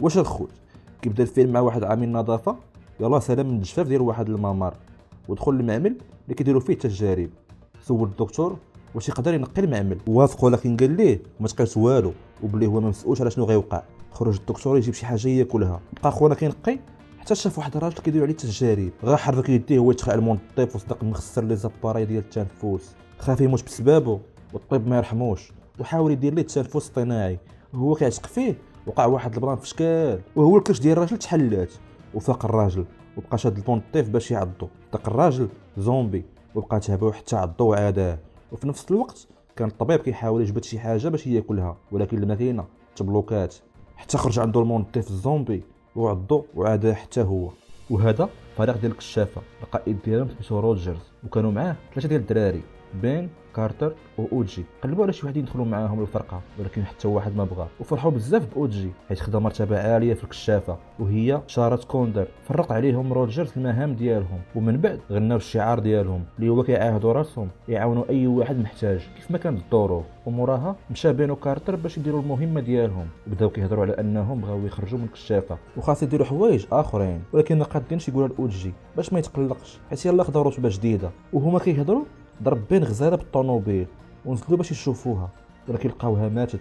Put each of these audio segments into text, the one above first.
واش الخوت كيبدا الفيلم مع واحد عامل نظافه يلا سلام من الجفاف ديال واحد الممر، ودخل المعمل اللي كيديروا فيه التجارب. سول الدكتور واش يقدر ينقي المعمل، وافق ولكن قال ليه ما تقيش والو وبلي هو ما مسؤولش على شنو غيوقع. خرج الدكتور يجيب شي حاجه ياكلها، بقى خونا كينقي حتى شاف واحد الراجل كيديروا عليه التجارب. غا حرك يديه هو يدخل على المنظف وصدق مخسر لي زاباري ديال التنفس، خاف يموت بسببه والطب ما يرحموش، وحاول يدير ليه التنفس اصطناعي وهو كيعشق فيه. وقع واحد البلان في شكال وهو الكرش ديال الراجل تحلات، وفاق الراجل وبقى شاد المنظف باش يعضو. داك الراجل زومبي وبقى تابعو حتى عضو وعاداه. وفي نفس الوقت كان الطبيب كيحاول يجبد شي حاجه باش ياكلها، ولكن الماكينه تبلوكات. حتى خرج عنده المنظف الزومبي وعضو وعاداه حتى هو. وهذا فريق ديال الكشافه القائد ديالهم سميتو روجرز، وكانوا معاه 3 ديال الدراري، بين، كارتر واوجي. قلبوا على شي واحد يدخلوا معاهم الفرقه، ولكن حتى واحد ما بغى. وفرحوا بزاف باوجي حيت خدا مرتبه عاليه في الكشافه وهي شارة كوندر. فرق عليهم روجرز المهام ديالهم، ومن بعد غناو الشعار ديالهم اللي هو كيعاهدوا راسهم يعاونوا اي واحد محتاج كيف ما كانت الظروف. وموراها مشى بين وكارتر باش يديروا المهمه ديالهم، وبداو كيهضروا على انهم بغاو يخرجوا من الكشافه وخاص يديروا حوايج اخرين، ولكن ما قادينش يقولوا لاوجي باش ما يتقلقش حيت يلاه خداو رتبه جديده. وهما كيهضروا ضرب بين غزاله بالطوموبيل ونزلوا باش يشوفوها، ولكن لقاوها ماتت.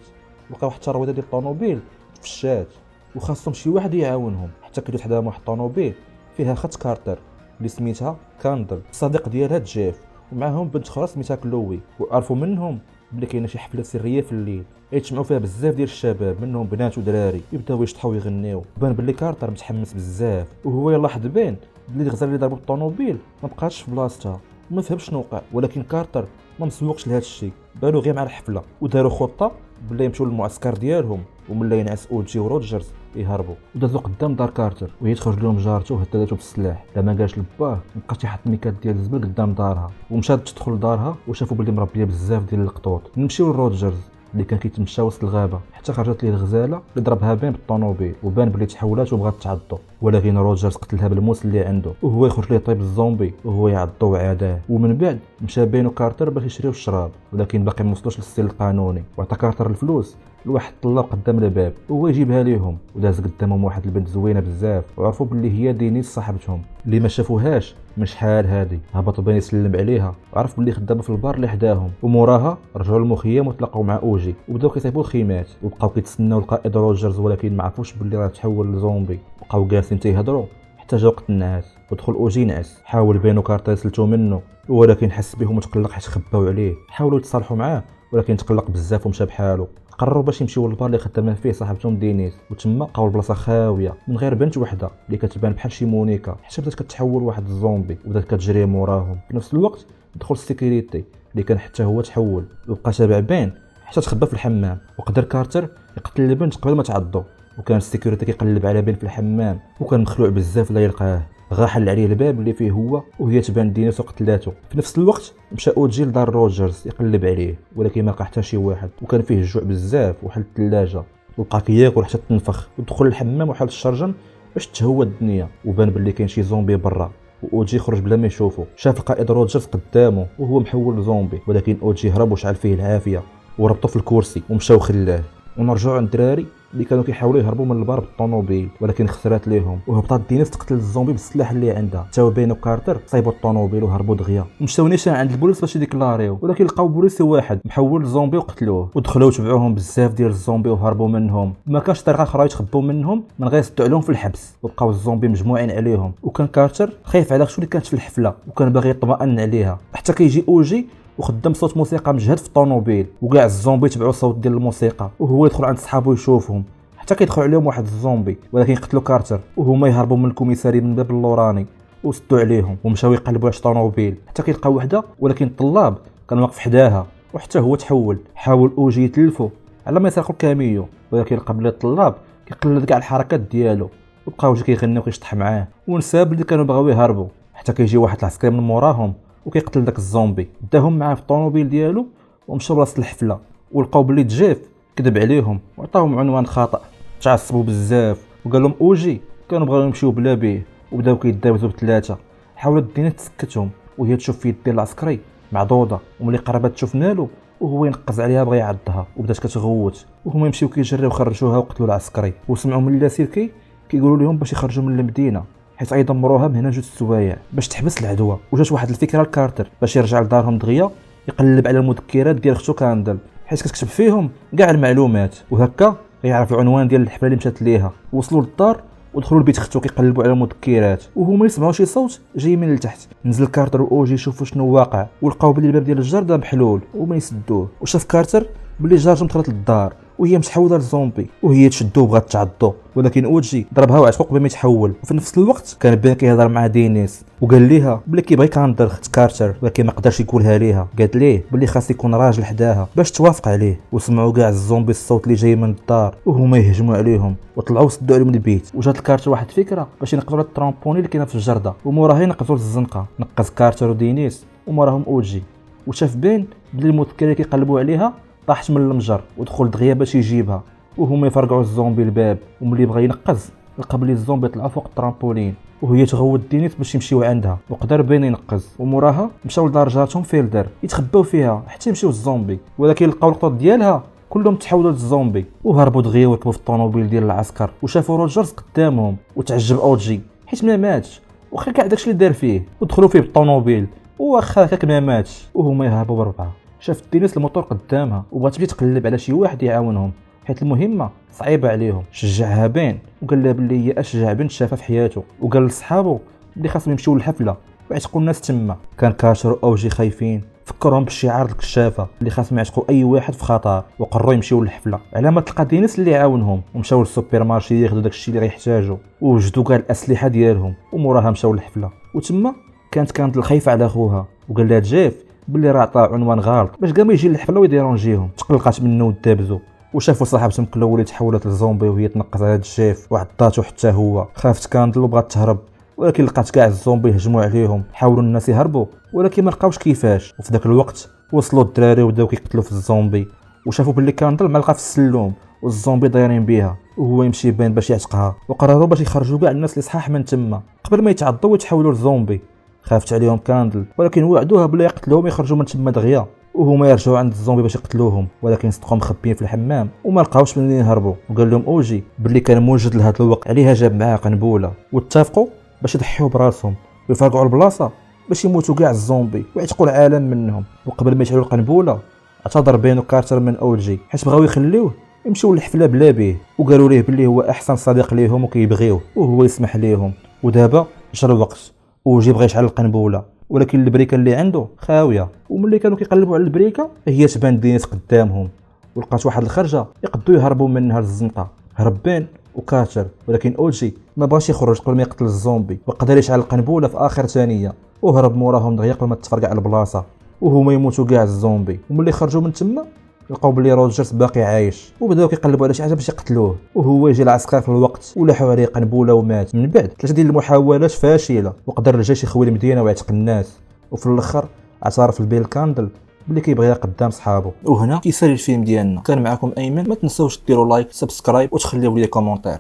لقاو حتى الرويضه ديال الطوموبيل تفشات وخاصهم شي واحد يعاونهم. حتى كيدوز حداهم واحد الطوموبيل فيها خط كارتر اللي سميتها كاندل، الصديق ديالها جيف، ومعاهم بنت اخرى سميتها كلوي. وعرفوا منهم بلي كاينه شي حفله سريه في الليل يتجمعوا فيها بزاف ديال الشباب منهم بنات ودراري، يبداو يشطحوا ويغنيو. بان بلي كارتر متحمس بزاف، وهو يلاحظ بين بلي الغزاله اللي ضربوا الطوموبيل ما بقاتش في بلاصتها وما فهمش شنو وقع. ولكن كارتر ما مسوقش لهذا الشيء، بانوا غير مع الحفله وداروا خطه بلي يمشيو للمعسكر ديالهم وملا ينعس اوجي وروجرز يهربوا. ودازو قدام دار كارتر وهي تخرج لهم جارته وهددته بالسلاح. لما قالش لباه مابقاش يحط ميكات ديال الزبل قدام دارها، ومشات تدخل لدارها وشافوا بلي مربيه بزاف ديال القطوط. نمشيو لروجرز اللي كان كيتمشى وسط الغابه حتى خرجت ليه الغزاله اللي ضربها بين بالطوموبيل، وبان بلي تحولات وبغات تعضو، ولكن روجرز قتلها بالموس اللي عنده وهو يخرج ليه طيب الزومبي وهو يعضو وعاداه. ومن بعد مشى بين وكارتر باش يشريو الشراب، ولكن باقي ما وصلوش للسيل القانوني. وعطى كارتر الفلوس لواحد الطلاب قدام الباب وهو يجيبها ليهم، وداز قدامهم واحد البنت زوينه بزاف وعرفوا باللي هي دينيس صاحبتهم اللي ما شافوهاش من شحال هادي. هبط بين يسلم عليها وعرف باللي خدامه في البار اللي حداهم. وموراها رجعوا للمخيم وتلاقاو مع اوجي وبداو كيصيبوا الخيمات وبقاو كيتسناو القائد روجرز، ولكن ما عرفوش باللي راه تحول لزومبي. بقاو جالسين تيهضروا حتى جا وقت النعاس ودخل اوجي نعس. حاول بينو كارتر يسلتو منه ولكن حس بهم وتقلق حيت خباو عليه. حاولوا يتصالحوا معاه ولكن تقلق بزاف ومشى بحالو. قرروا باش يمشيو للبار اللي خدامه فيه صاحبتهم دينيس، وتما لقاو البلاصه خاويه من غير بنت وحده اللي كتبان بحال شي مونيكا، حتى بدات كتحول واحد الزومبي وبدات كتجري موراهم. في نفس الوقت دخل السيكوريتي اللي كان حتى هو تحول وبقى تابع بين حتى تخبى في الحمام. وقدر كارتر يقتل البنت قبل ما تعضو، وكان السيكوريتي كيقلب على بين في الحمام وكان مخلوع بزاف لا يلقاه. غا حل عليه الباب اللي فيه هو وهي تبان دينيس وقتلاته. في نفس الوقت مشى اوجي لدار روجرز يقلب عليه ولكن ما لقى حتى شي واحد، وكان فيه الجوع بزاف وحل الثلاجه وبقى كياكل حتى تنفخ. ودخل الحمام وحل الشرجم باش تهوى الدنيا، وبان باللي كاين شي زومبي برا. واوجي خرج بلا ما يشوفو، شاف القائد روجرز قدامه وهو محول لزومبي، ولكن اوجي هرب وشعل فيه العافيه وربطو في الكرسي ومشاو خلاه. ونرجعوا عند الدراري اللي كانوا كيحاولوا يهربوا من البار بالطوموبيل ولكن خسرات ليهم، وهبطات دينيس تقتل الزومبي بالسلاح اللي عندها. تاو بين وكارتر صايبوا الطوموبيل وهربوا دغيا ومشاو نيشان عند البوليس باش يديكلاريو، ولكن لقاو بوليسي واحد محول لزومبي وقتلوه. ودخلوا تبعوهم بزاف ديال الزومبي وهربوا منهم. ما كانش طريقه اخرى يتخبوا منهم من غير يسدوا عليهم في الحبس، وبقاو الزومبي مجموعين عليهم. وكان كارتر خايف على شنو اللي كانت في الحفله وكان باغي يطمئن عليها، حتى كيجي اوجي وخدم صوت موسيقى مجهد في الطوموبيل وكاع الزومبي تبعوا الصوت ديال الموسيقى، وهو يدخل عند صحابو يشوفهم حتى كيدخل عليهم واحد الزومبي ولكن قتلوا كارتر. وهما يهربوا من الكوميساري من الباب اللوراني وسدوا عليهم ومشاو يقلبوا على طوموبيل حتى كيلقاو وحده، ولكن الطلاب كان واقف حداها وحتى هو تحول. حاول اوجي يتلفوا على ما يسرقوا الكاميو، ولكن قبل الطلاب كيقلد كاع الحركات ديالو وبقاو جا كيغنيو وكيشطح معاه ونسى بلي كانوا بغاو يهربوا. حتى كيجي واحد العسكري من موراهم وكيقتل داك الزومبي، داهم معاه في الطوموبيل ديالو ومشاو لبلاصه الحفله. ولقاو بلي جيف كذب عليهم وعطاهم عنوان خاطئ. تعصبوا بزاف وقال لهم اوجي كانوا بغاو يمشيو بلا بيه وبداو كيدابزوا بثلاثه. حاولت دينيس تسكتهم وهي تشوف في يد العسكري معضوضه، وملي قربت تشوف نالو وهو ينقز عليها بغى يعضها وبدات كتغوت، وهما يمشيو كيجريو خرجوها وقتلوا العسكري. وسمعوا من اللاسلكي كيقولوا لهم باش يخرجوا من المدينه حيت يدمروها من هنا جوج السوايع باش تحبس العدوى. وجات واحد الفكره لكارتر باش يرجع لدارهم دغيا يقلب على المذكرات ديال اختو كاندل حيت كتكتب فيهم كاع المعلومات، وهكا غيعرف العنوان ديال الحفله اللي مشات ليها. وصلوا للدار ودخلوا لبيت اختو كيقلبوا على المذكرات، وهما يسمعوا شي صوت جاي من التحت. نزل كارتر واوجي يشوفوا شنو واقع، ولقاو بلي الباب ديال الجرده محلول وما يسدوه. وشاف كارتر بلي جارته دخلت للدار وهي متحوله للزومبي وهي تشدو وبغات تعضو، ولكن اوجي ضربها وعتقو قبل ما يتحول. وفي نفس الوقت كان بان كيهضر مع دينيس وقال ليها بلي كيبغي كاندل اخت كارتر، ولكن ما قدرش يقولها ليها. قالت ليه بلي خاص يكون راجل حداها باش توافق عليه. وسمعوا كاع الزومبي الصوت اللي جاي من الدار وهما يهجموا عليهم وطلعوا سدوا عليهم البيت. وجات لكارتر واحد الفكره باش ينقذوا الترامبوني اللي كاينه في الجرده، وموراها ينقذوا الزنقه. نقز كارتر ودينيس وموراهم اوجي، وشاف بين بلي المذكره اللي كيقلبوا عليها طاحت من المجر ودخل دغيا باش يجيبها. وهما يفرقعوا الزومبي الباب، وملي بغى ينقز لقى بلي الزومبي طلعوا فوق الترامبولين، وهي تغوت دينيس باش يمشيو عندها وقدر بين ينقز. وموراها مشاو لدار جارتهم فيلدر يتخباو فيها حتى يمشيو الزومبي، ولكن لقاو القطط ديالها كلهم تحولوا للزومبي وهربوا دغيا وركبوا في الطوموبيل ديال العسكر. وشافوا روجرز قدامهم وتعجب اوجي حيت ما ماتش واخا كاع داكشي اللي دار فيه، ودخلوا فيه بالطوموبيل واخا هكاك ما ماتش. وهما يهربوا بربعه. شافت دينيس الموتور قدامها وبغات تمشي تقلب على شي واحد يعاونهم حيت المهمه صعيبه عليهم. شجعها بين وقال لها بلي هي اشجع بنت شافها في حياته، وقال لصحابو بلي خاصهم يمشيو للحفله ويعتقوا الناس تما. كان كارتر واوجي خايفين، فكرهم بالشعار الكشافه اللي خاصهم يعتقوا اي واحد في خطر، وقرروا يمشيو للحفله على ما تلقى دينيس اللي يعاونهم. ومشاو للسوبر مارشي ياخذوا داكشي اللي غيحتاجوا، ووجدوا كاع الاسلحه ديالهم، وموراها مشاو للحفله. وتما كانت خايفه على خوها، وقال لها جيف بلي راه عطاه عنوان غلط باش كاع ما يجي للحفله ويديرونجيهم. تقلقات منه ودابزو، وشافوا صاحبتهم كلو اللي تحولت للزومبي وهي تنقز على هاد الشيف وعضاتو حتى هو. خافت كاندل وبغات تهرب، ولكن لقات كاع الزومبي هجموا عليهم. حاولوا الناس يهربوا ولكن ما لقاوش كيفاش. وفي ذاك الوقت وصلوا الدراري وبداو كيقتلوا في الزومبي، وشافوا بلي كاندل معلقه في السلوم والزومبي دايرين بها، وهو يمشي بين باش يعتقها. وقرروا باش يخرجوا كاع الناس اللي صحاح من تما قبل ما يتعضوا ويتحولوا لزومبي. خافت عليهم كاندل، ولكن وعدوها بلا يقتلوهم يخرجوا من تما دغيا، وهما يرجعوا عند الزومبي باش يقتلوهم. ولكن صدقوا مخبيين في الحمام وما لقاوش منين يهربوا. وقال لهم اوجي بلي كان موجود لهذا الوقت عليها جاب معاه قنبوله، واتفقوا باش يضحيوا براسهم ويفرقعوا البلاصه باش يموتوا كاع الزومبي ويعتقوا العالم منهم. وقبل ما يشعلوا القنبوله اعتذر بينو كارتر من اوجي حيت بغاو يخليوه يمشيو للحفله بلا بيه، وقالوا ليه بلي هو احسن صديق ليهم وكيبغيوه وهو يسمح ليهم. ودابا جا الوقت، اوجي بغى يشعل القنبوله ولكن البريكه اللي عنده خاويه. وملي كانوا كيقلبوا على البريكه هي تبان دينيس قدامهم، ولقات واحد الخرجه يقدروا يهربوا منها للزنقه. هرب بين وكارتر، ولكن اوجي ما بغاش يخرج قبل ما يقتل الزومبي وقدر يشعل القنبوله في اخر ثانيه، وهرب موراهم دغيا قبل ما تفرقع البلاصه وهما يموتوا كاع الزومبي. وملي خرجوا من تما لقاو بلي روجرز باقي عايش، وبداو كيقلبوا على شي حاجه باش يقتلوه، وهو يجي العسكر في الوقت ولاحوا عليه قنبوله ومات. من بعد 3 ديال المحاولات فاشله وقدر الجيش يخوي المدينه ويعتق الناس، وفي الاخر اعترف البيل كاندل بلي كيبغيها قدام صحابه. وهنا كيسالي الفيلم ديالنا. كان معكم ايمن، ما تنساوش ديروا لايك سبسكرايب وتخليو لي كومونتير.